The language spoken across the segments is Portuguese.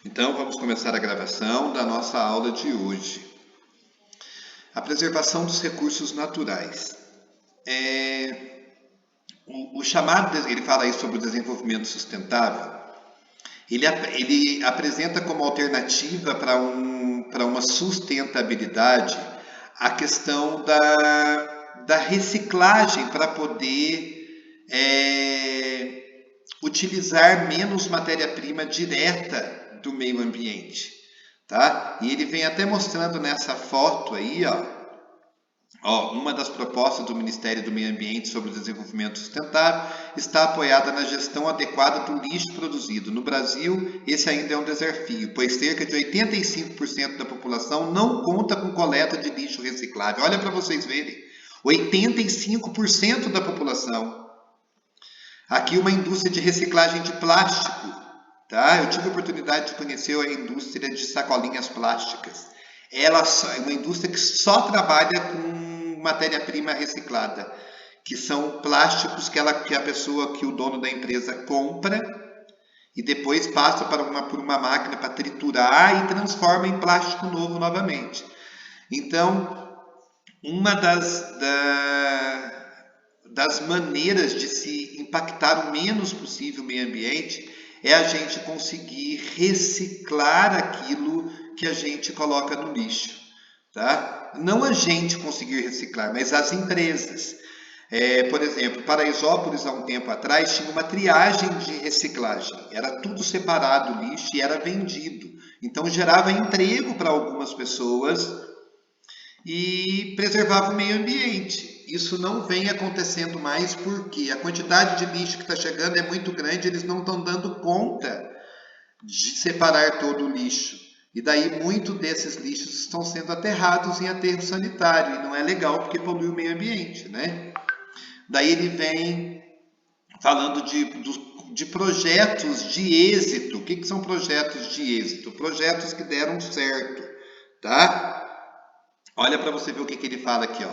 Então, vamos começar a gravação da nossa aula de hoje. A preservação dos recursos naturais. O chamado, ele fala aí sobre o desenvolvimento sustentável. Ele apresenta como alternativa para uma sustentabilidade a questão da reciclagem para poder utilizar menos matéria-prima direta do meio ambiente, tá? E ele vem até mostrando nessa foto aí, uma das propostas do Ministério do Meio Ambiente sobre o Desenvolvimento Sustentável está apoiada na gestão adequada do lixo produzido. No Brasil, esse ainda é um desafio, pois cerca de 85% da população não conta com coleta de lixo reciclável. Olha para vocês verem, 85% da população. Aqui uma indústria de reciclagem de plástico, tá? Eu tive a oportunidade de conhecer a indústria de sacolinhas plásticas. Ela é uma indústria que só trabalha com matéria-prima reciclada, que são plásticos que o dono da empresa compra e depois passa por uma máquina para triturar e transforma em plástico novo novamente. Então, uma das maneiras de se impactar o menos possível o meio ambiente é a gente conseguir reciclar aquilo que a gente coloca no lixo, tá? Não a gente conseguir reciclar, mas as empresas. Por exemplo, Paraisópolis, há um tempo atrás, tinha uma triagem de reciclagem. Era tudo separado o lixo e era vendido. Então, gerava emprego para algumas pessoas e preservava o meio ambiente. Isso não vem acontecendo mais porque a quantidade de lixo que está chegando é muito grande, eles não estão dando conta de separar todo o lixo. E daí muitos desses lixos estão sendo aterrados em aterro sanitário, e não é legal porque polui o meio ambiente, né? Daí ele vem falando de projetos de êxito. O que são projetos de êxito? Projetos que deram certo, tá? Olha para você ver o que ele fala aqui,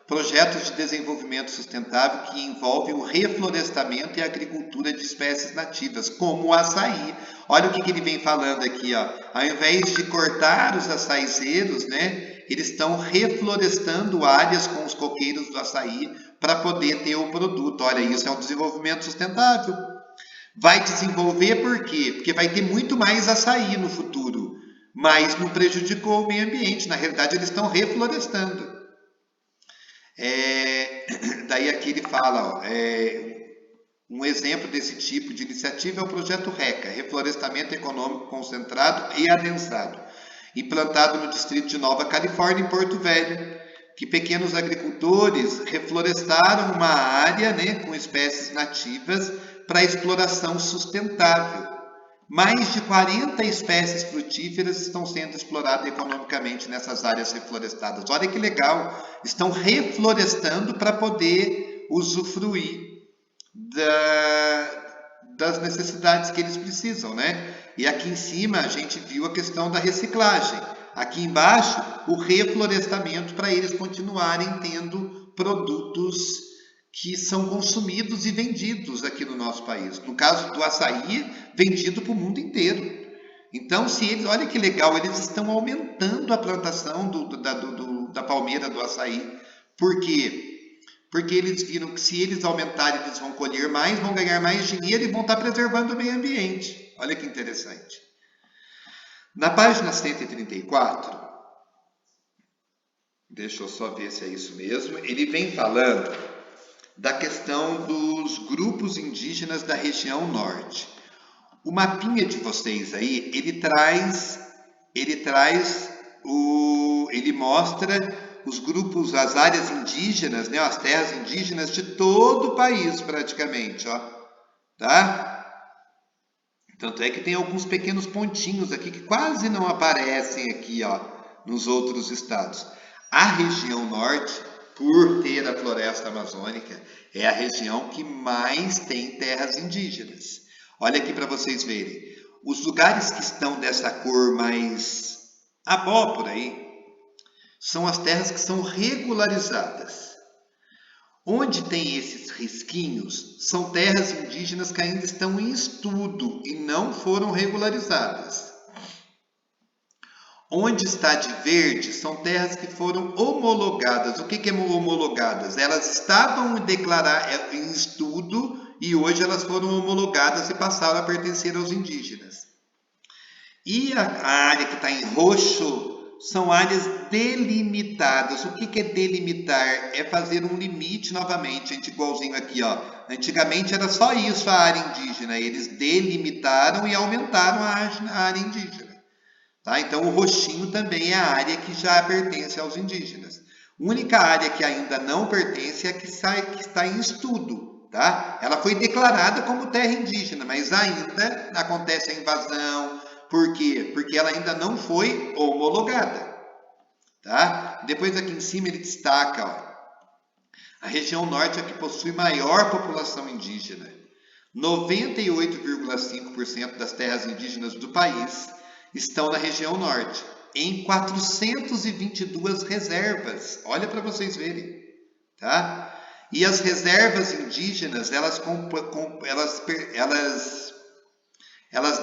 Projetos de desenvolvimento sustentável que envolvem o reflorestamento e a agricultura de espécies nativas, como o açaí. Olha o que ele vem falando aqui, Ao invés de cortar os açaizeiros, né, eles estão reflorestando áreas com os coqueiros do açaí para poder ter o produto. Olha, isso é um desenvolvimento sustentável. Vai desenvolver por quê? Porque vai ter muito mais açaí no futuro, mas não prejudicou o meio ambiente. Na realidade, eles estão reflorestando. Daí aqui ele fala, um exemplo desse tipo de iniciativa é o projeto RECA, Reflorestamento Econômico Concentrado e Adensado, implantado no distrito de Nova Califórnia, em Porto Velho, que pequenos agricultores reflorestaram uma área, né, com espécies nativas para exploração sustentável. Mais de 40 espécies frutíferas estão sendo exploradas economicamente nessas áreas reflorestadas. Olha que legal! Estão reflorestando para poder usufruir das necessidades que eles precisam, né? E aqui em cima a gente viu a questão da reciclagem. Aqui embaixo, o reflorestamento para eles continuarem tendo produtos que são consumidos e vendidos aqui no nosso país. No caso do açaí, vendido para o mundo inteiro. Então, olha que legal, eles estão aumentando a plantação da palmeira do açaí. Por quê? Porque eles viram que se eles aumentarem, eles vão colher mais, vão ganhar mais dinheiro e vão estar preservando o meio ambiente. Olha que interessante. Na página 134, deixa eu só ver se é isso mesmo, ele vem falando da questão dos grupos indígenas da região norte. O mapinha de vocês aí, ele mostra os grupos, as áreas indígenas, né, as terras indígenas de todo o país praticamente, tá? Tanto é que tem alguns pequenos pontinhos aqui que quase não aparecem aqui, nos outros estados. A região norte, por ter a floresta amazônica, é a região que mais tem terras indígenas. Olha aqui para vocês verem. Os lugares que estão dessa cor mais abóbora aí, são as terras que são regularizadas. Onde tem esses risquinhos, são terras indígenas que ainda estão em estudo e não foram regularizadas. Onde está de verde são terras que foram homologadas. O que é homologadas? Elas estavam em estudo e hoje elas foram homologadas e passaram a pertencer aos indígenas. E a área que está em roxo são áreas delimitadas. O que é delimitar? É fazer um limite novamente, gente, igualzinho aqui, ó. Antigamente era só isso a área indígena. Eles delimitaram e aumentaram a área indígena. Tá? Então, o roxinho também é a área que já pertence aos indígenas. A única área que ainda não pertence é a que está em estudo. Tá? Ela foi declarada como terra indígena, mas ainda acontece a invasão. Por quê? Porque ela ainda não foi homologada. Tá? Depois, aqui em cima, ele destaca, ó, a região norte é a que possui maior população indígena. 98,5% das terras indígenas do país estão na região norte, em 422 reservas. Olha para vocês verem, tá? E as reservas indígenas, elas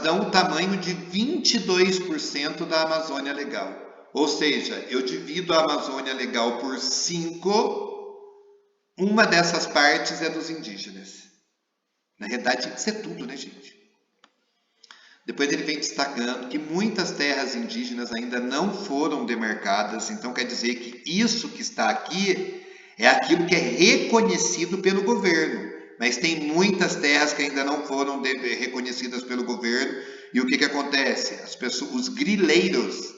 dão o tamanho de 22% da Amazônia Legal. Ou seja, eu divido a Amazônia Legal por 5, uma dessas partes é dos indígenas. Na realidade, tinha que ser tudo, né, gente? Depois ele vem destacando que muitas terras indígenas ainda não foram demarcadas, então quer dizer que isso que está aqui é aquilo que é reconhecido pelo governo, mas tem muitas terras que ainda não foram reconhecidas pelo governo, e o que acontece? Os grileiros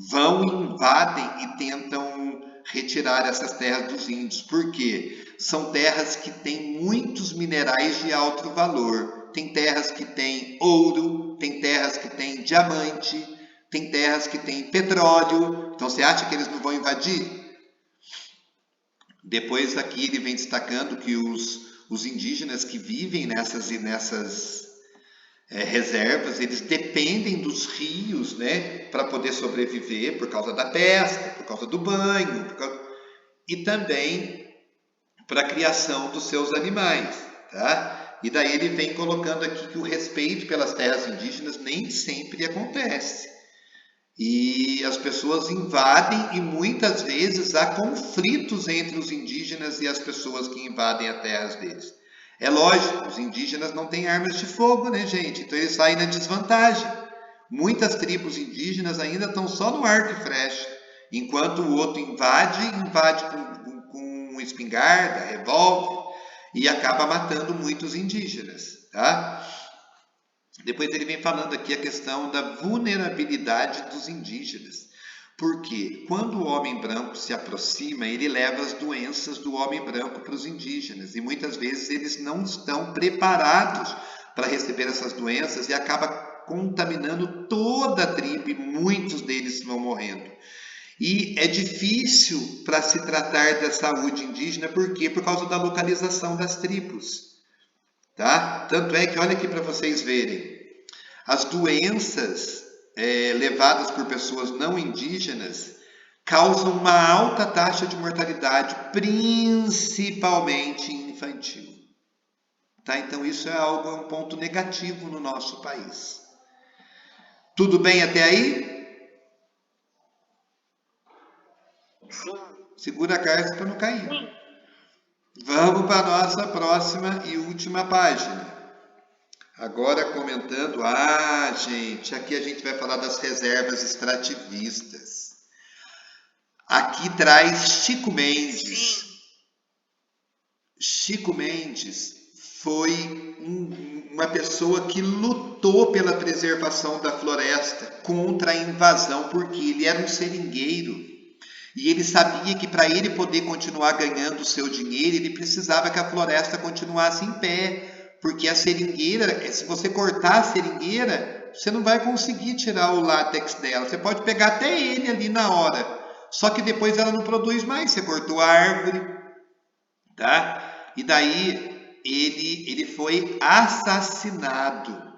vão, invadem e tentam retirar essas terras dos índios. Por quê? São terras que têm muitos minerais de alto valor. Tem terras que têm ouro, tem terras que têm diamante, tem terras que têm petróleo. Então você acha que eles não vão invadir? Depois aqui ele vem destacando que os indígenas que vivem nessas reservas, eles dependem dos rios, né, para poder sobreviver por causa da pesca, por causa do banho, e também para a criação dos seus animais, tá? E daí ele vem colocando aqui que o respeito pelas terras indígenas nem sempre acontece. E as pessoas invadem e muitas vezes há conflitos entre os indígenas e as pessoas que invadem as terras deles. É lógico, os indígenas não têm armas de fogo, né, gente? Então eles saem na desvantagem. Muitas tribos indígenas ainda estão só no arco e flecha, enquanto o outro invade com espingarda, revólver, e acaba matando muitos indígenas, tá? Depois ele vem falando aqui a questão da vulnerabilidade dos indígenas. Porque quando o homem branco se aproxima, ele leva as doenças do homem branco para os indígenas. E muitas vezes eles não estão preparados para receber essas doenças e acaba contaminando toda a tribo e muitos deles vão morrendo. E é difícil para se tratar da saúde indígena, por quê? Por causa da localização das tribos. Tá? Tanto é que, olha aqui para vocês verem, as doenças levadas por pessoas não indígenas causam uma alta taxa de mortalidade, principalmente infantil. Tá? Então isso é um ponto negativo no nosso país. Tudo bem até aí? Sim. Segura a carta para não cair. Sim. Vamos para a nossa próxima e última página. Agora comentando, gente, aqui a gente vai falar das reservas extrativistas. Aqui traz Chico Mendes. Sim. Chico Mendes foi uma pessoa que lutou pela preservação da floresta contra a invasão, porque ele era um seringueiro. E ele sabia que para ele poder continuar ganhando o seu dinheiro, ele precisava que a floresta continuasse em pé. Porque a seringueira, se você cortar a seringueira, você não vai conseguir tirar o látex dela. Você pode pegar até ele ali na hora. Só que depois ela não produz mais. Você cortou a árvore. Tá? E daí ele foi assassinado.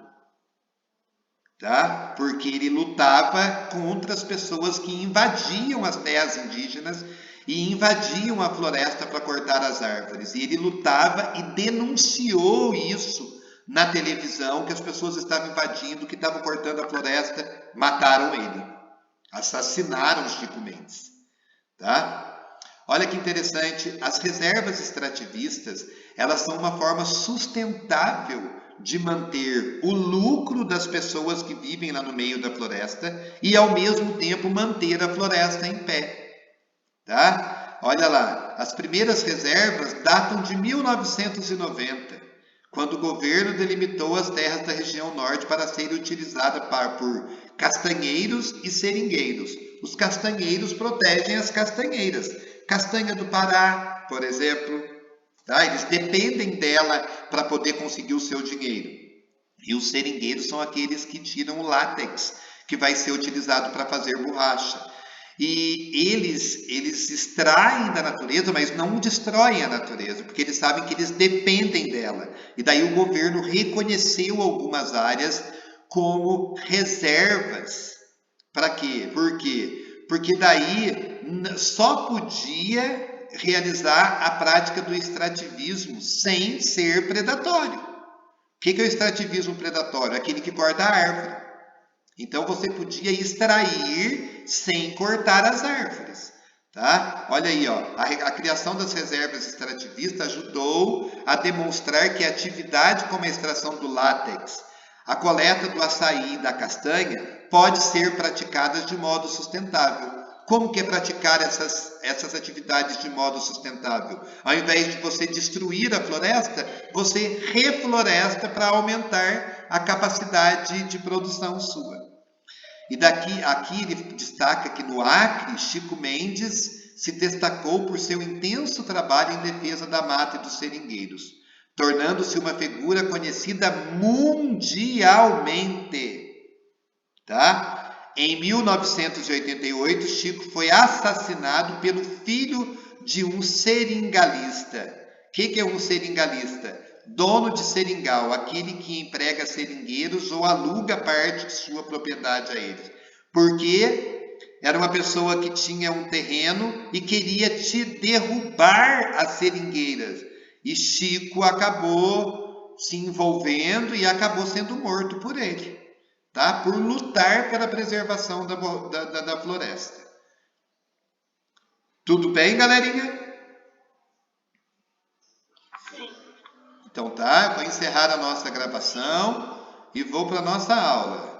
Tá? Porque ele lutava contra as pessoas que invadiam as terras indígenas e invadiam a floresta para cortar as árvores. E ele lutava e denunciou isso na televisão, que as pessoas estavam invadindo, que estavam cortando a floresta, mataram ele. Assassinaram Chico Mendes, tá? Olha que interessante, as reservas extrativistas, elas são uma forma sustentável de manter o lucro das pessoas que vivem lá no meio da floresta e, ao mesmo tempo, manter a floresta em pé, tá? Olha lá, as primeiras reservas datam de 1990, quando o governo delimitou as terras da região norte para serem utilizadas por castanheiros e seringueiros. Os castanheiros protegem as castanheiras. Castanha do Pará, por exemplo, tá? Eles dependem dela para poder conseguir o seu dinheiro. E os seringueiros são aqueles que tiram o látex, que vai ser utilizado para fazer borracha. E eles extraem da natureza, mas não destroem a natureza, porque eles sabem que eles dependem dela. E daí o governo reconheceu algumas áreas como reservas. Para quê? Por quê? Porque daí só podia realizar a prática do extrativismo sem ser predatório. O que é o extrativismo predatório? Aquele que corta a árvore. Então você podia extrair sem cortar as árvores, tá? Olha aí, ó, a criação das reservas extrativistas ajudou a demonstrar que a atividade como a extração do látex, a coleta do açaí e da castanha pode ser praticada de modo sustentável. Como que é praticar essas atividades de modo sustentável? Ao invés de você destruir a floresta, você refloresta para aumentar a capacidade de produção sua. E aqui ele destaca que no Acre, Chico Mendes se destacou por seu intenso trabalho em defesa da mata e dos seringueiros, tornando-se uma figura conhecida mundialmente. Tá? Em 1988, Chico foi assassinado pelo filho de um seringalista. O que é um seringalista? Dono de seringal, aquele que emprega seringueiros ou aluga parte de sua propriedade a eles. Porque era uma pessoa que tinha um terreno e queria te derrubar as seringueiras. E Chico acabou se envolvendo e acabou sendo morto por ele. Tá? Por lutar pela preservação da floresta. Tudo bem, galerinha? Sim. Então tá, vou encerrar a nossa gravação e vou para a nossa aula.